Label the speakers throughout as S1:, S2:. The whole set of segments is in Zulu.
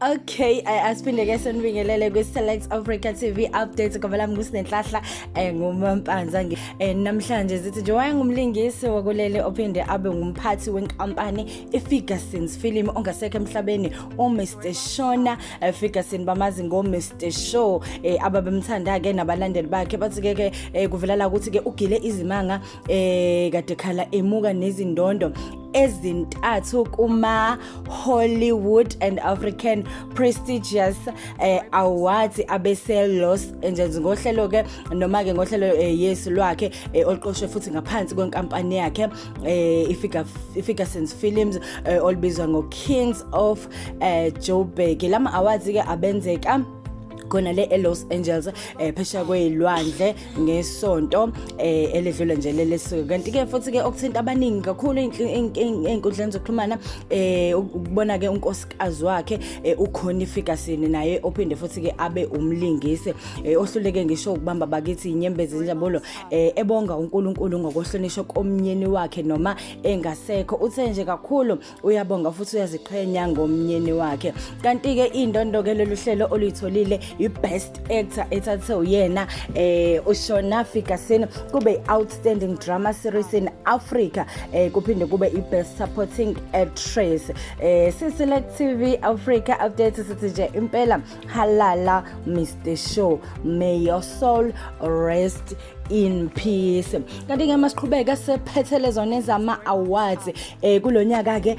S1: Okay, asiphinde ke senibingelele kwi-Select Africa TV update ngoba lami kusinenhlahla ngumampanza namhlanje zithi nje wayengumlingisi wakulele ophinde abe ngumphathi wenkampani iFergusons filmi ongasekho emhlabeni Mr. Shona Ferguson bamazi Mr. Show ababemthanda ke nabalandeli bakhe bathi ke kuvela la ukuthi ke ugile izimanga kade khala emuka nezindondo ezintathu kuma Hollywood and African prestigious awards abese Los Angeles ngohlelo ke noma ke ngohlelo yesu lwakhe oliqoshwe futhi ngaphansi kwenkampani yakhe iFergusons Films olibizwa ngoKings of Joburg. Lama awards ke abenzeka khona le Los Angeles phesha kwezilwandle ngesonto eledlule nje lesuku. Kanti ke futhi ke okuthinta abaningi kakhulu einkundleni zokuxhumana ukubona ke unkosikazi wakhe ukhona iFerguson naye ophinde futhi ke abe umlingisi ohluleke ngisho ukubamba bakithi inyembezi injabulo ebonga uNkulunkulu ngokuhlonishwa komnyeni wakhe noma engasekho. Uthe nje kakhulu uyabonga futhi uyaziqhenya ngomnyeni wakhe. Kanti ke indondo ke lolu hlelo oluyitholile best actor ethathe uyena uShona Ferguson kube outstanding drama series in Africa kuphinde kube best supporting actress. Select TV Africa update sithi nje impela halala Mr. Show, may your soul rest in peace. Kanti ke masiqhubeka sephethele zona ezama awards kulonyaka ke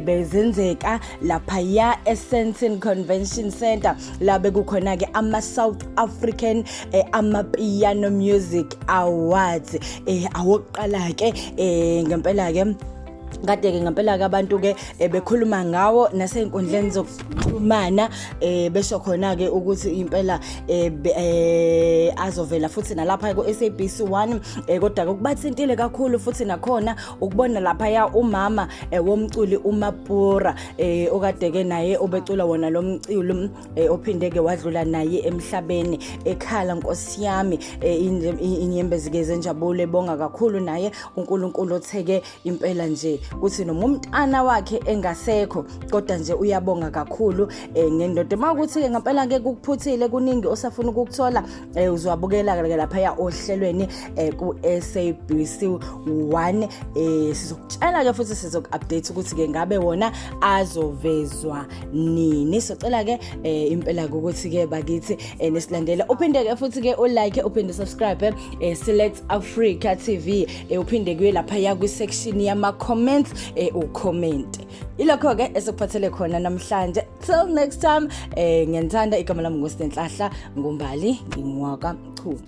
S1: bezenzeka lapha ya eSentin Convention Center labe kukhona ke ama South African ama Piano Music Awards awokuqala ke ngempela ke kade ke ngempela ke abantu ke bekhuluma ngawo naseinkundleni zokuxhumana besho khona ke ukuthi impela azovela futhi nalapha ku SABC1 kodwa kubathintile kakhulu futhi nakhona ukubona lapha ya umama womculi uMapura okade ke naye obecula wona lo mculo ophinde ke wadlula naye emhlabeni ekhala Nkosi yami inyembezi ke zenjabulo ebonga kakhulu naye uNkulunkulu otheke impela nje kuthi noma umntana wakhe engasekho kodwa nje uyabonga kakhulu ngendoda makuthi ke ngempela ke kuphuthile kuningi osafuna ukukuthola uzwabukela ke lapha ya ohlelweni ku SABC1 sizokutshela ke futhi sizoku-update ukuthi ke ngabe wona azovezwa nini. Socela ke impela ukuthi ke bakithi nesilandela uphinde ke futhi ke ulike uphinde subscribe Select Africa TV uphinde kuye lapha ya ku section yama comments ucomment. Ilokho ke esiphathele khona namhlanje. Till next time ngiyandithanda igama lami nguSenhlahla Ngumbali ngingwaka Chu.